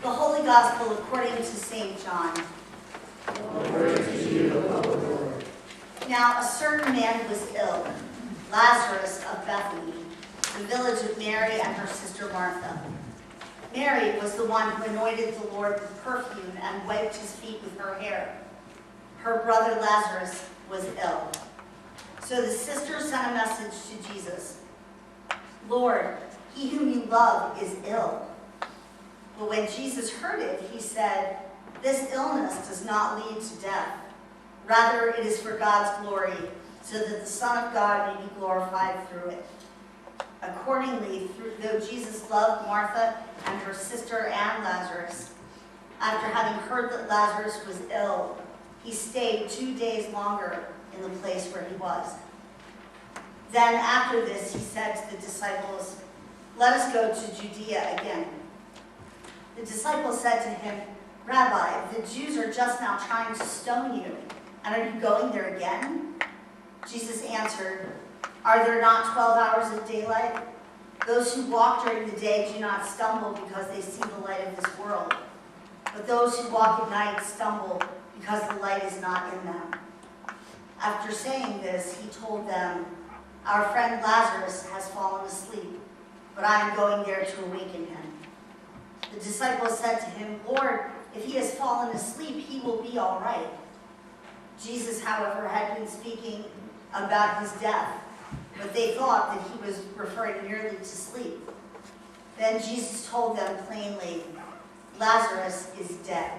The Holy Gospel according to St. John. Glory to you, O Lord. Now a certain man was ill, Lazarus of Bethany, the village of Mary and her sister Martha. Mary was the one who anointed the Lord with perfume and wiped his feet with her hair. Her brother Lazarus was ill. So the sisters sent a message to Jesus. Lord, he whom you love is ill. But when Jesus heard it, he said, this illness does not lead to death. Rather, it is for God's glory, so that the Son of God may be glorified through it. Accordingly, though Jesus loved Martha and her sister and Lazarus, after having heard that Lazarus was ill, he stayed 2 days longer in the place where he was. Then after this, he said to the disciples, let us go to Judea again. The disciples said to him, Rabbi, the Jews are just now trying to stone you, and are you going there again? Jesus answered, are there not 12 hours of daylight? Those who walk during the day do not stumble because they see the light of this world. But those who walk at night stumble because the light is not in them. After saying this, he told them, our friend Lazarus has fallen asleep, but I am going there to awaken him. The disciples said to him, Lord, if he has fallen asleep, he will be all right. Jesus, however, had been speaking about his death, but they thought that he was referring merely to sleep. Then Jesus told them plainly, Lazarus is dead.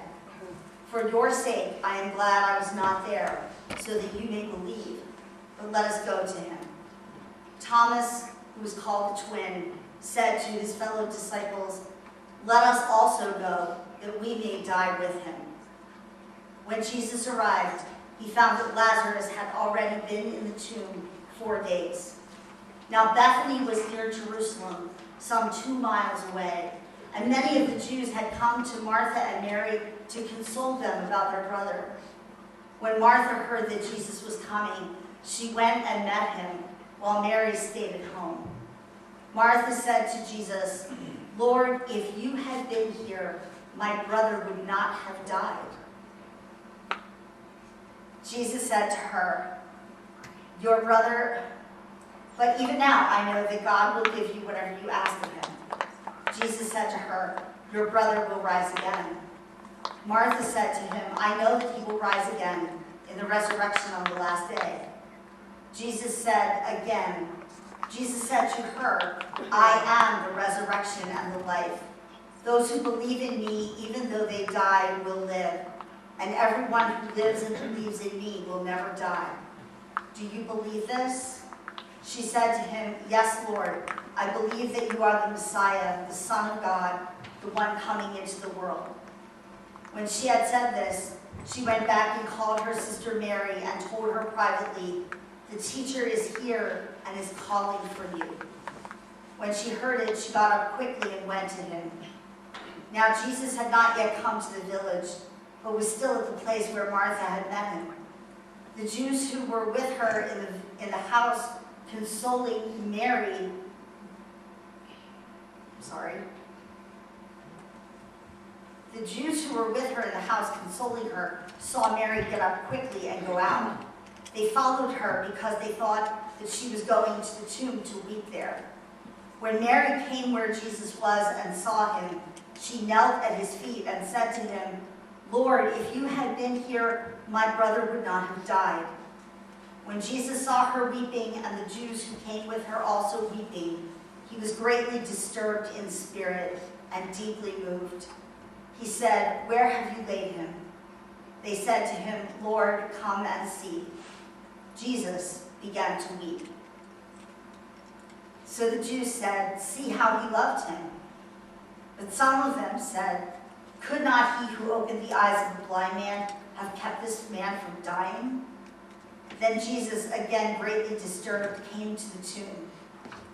For your sake, I am glad I was not there, so that you may believe. But let us go to him. Thomas, who was called the twin, said to his fellow disciples, let us also go, that we may die with him. When Jesus arrived, he found that Lazarus had already been in the tomb 4 days. Now Bethany was near Jerusalem, some 2 miles away, and many of the Jews had come to Martha and Mary to console them about their brother. When Martha heard that Jesus was coming, she went and met him, while Mary stayed at home. Martha said to Jesus, Lord, if you had been here, my brother would not have died. Jesus said to her, your brother, but even now I know that God will give you whatever you ask of him. Jesus said to her, your brother will rise again. Martha said to him, I know that he will rise again in the resurrection on the last day. Jesus said to her, I am the resurrection and the life. Those who believe in me, even though they die, will live. And everyone who lives and believes in me will never die. Do you believe this? She said to him, yes, Lord. I believe that you are the Messiah, the Son of God, the one coming into the world. When she had said this, she went back and called her sister Mary and told her privately, the teacher is here and is calling for you. When she heard it, she got up quickly and went to him. Now Jesus had not yet come to the village, but was still at the place where Martha had met him. The Jews who were with her in the house consoling Mary, The Jews who were with her in the house consoling her saw Mary get up quickly and go out. They followed her because they thought that she was going to the tomb to weep there. When Mary came where Jesus was and saw him, she knelt at his feet and said to him, Lord, if you had been here, my brother would not have died. When Jesus saw her weeping and the Jews who came with her also weeping, he was greatly disturbed in spirit and deeply moved. He said, where have you laid him? They said to him, Lord, come and see. Jesus began to weep. So the Jews said, see how he loved him. But some of them said, could not he who opened the eyes of the blind man have kept this man from dying? Then Jesus, again greatly disturbed, came to the tomb.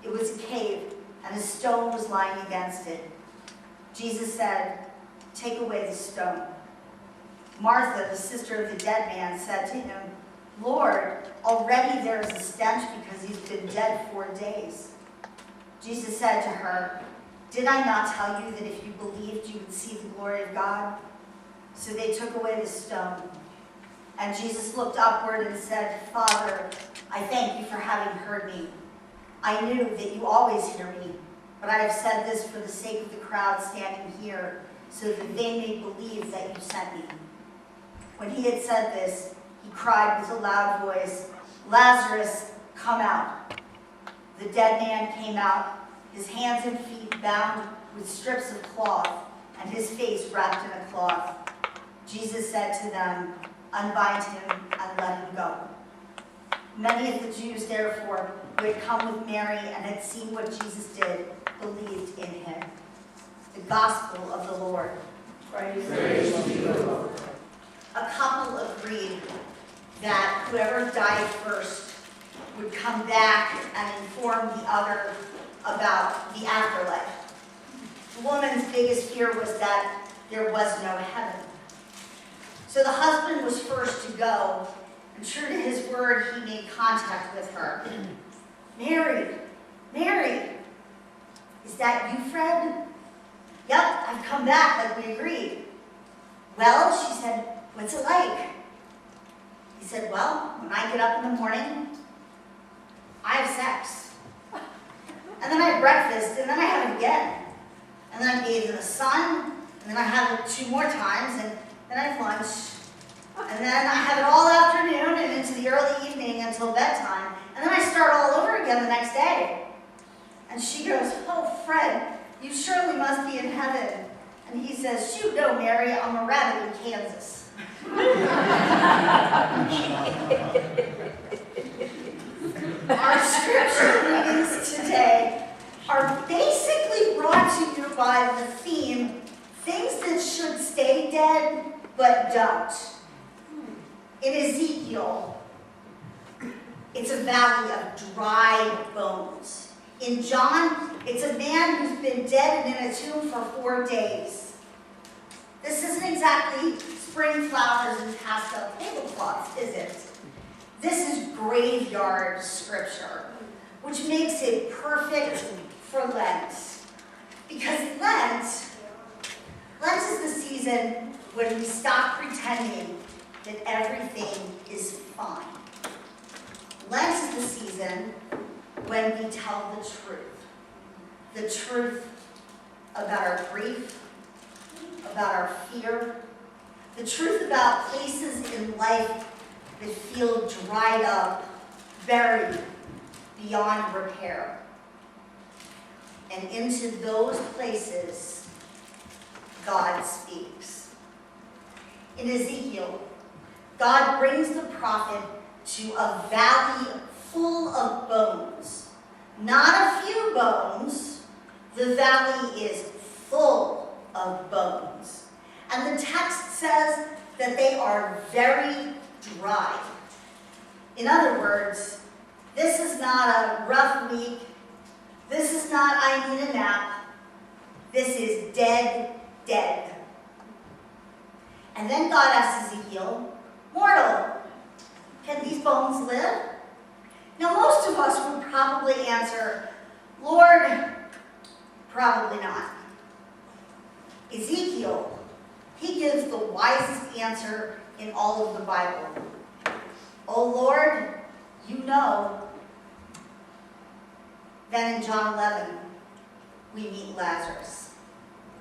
It was a cave, and a stone was lying against it. Jesus said, take away the stone. Martha, the sister of the dead man, said to him, Lord, already there is a stench because he's been dead 4 days. Jesus said to her, Did I not tell you that if you believed, you would see the glory of God? So they took away the stone. And Jesus looked upward and said, Father, I thank you for having heard me. I knew that you always hear me, but I have said this for the sake of the crowd standing here, so that they may believe that you sent me. When he had said this, he cried with a loud voice, Lazarus, come out. The dead man came out, his hands and feet bound with strips of cloth, and his face wrapped in a cloth. Jesus said to them, unbind him and let him go. Many of the Jews, therefore, who had come with Mary and had seen what Jesus did, believed in him. The Gospel of the Lord. Praise to you, Lord. A couple agreed that whoever died first would come back and inform the other about the afterlife. The woman's biggest fear was that there was no heaven. So the husband was first to go, and true to his word, he made contact with her. Mary, Mary, is that you, Fred? Yep, I've come back like we agreed. Well, she said, what's it like? He said, well, when I get up in the morning, I have sex. And then I have breakfast, and then I have it again. And then I bathe in the sun, and then I have it 2 more times, and then I have lunch. And then I have it all afternoon and into the early evening until bedtime. And then I start all over again the next day. And she goes, oh, Fred, you surely must be in heaven. And he says, shoot, no, Mary, I'm a rabbit in Kansas. Our scripture readings today are basically brought to you by the theme, things that should stay dead but don't. In Ezekiel, it's a valley of dry bones. In John, it's a man who's been dead and in a tomb for 4 days. This isn't exactly spring flowers and pastel tablecloths, is it? This is graveyard scripture, which makes it perfect for Lent. Because Lent is the season when we stop pretending that everything is fine. Lent is the season when we tell the truth about our grief, about our fear, the truth about places in life that feel dried up, buried, beyond repair. And into those places, God speaks. In Ezekiel, God brings the prophet to a valley full of bones. Not a few bones. The valley is full of bones. And the text says that they are very dry. In other words, this is not a rough week. This is not I need a nap. This is dead, dead. And then God asks Ezekiel, mortal, can these bones live? Now most of us would probably answer, Lord, probably not. Ezekiel, he gives the wisest answer in all of the Bible. Oh Lord, you know. Then in John 11, we meet Lazarus.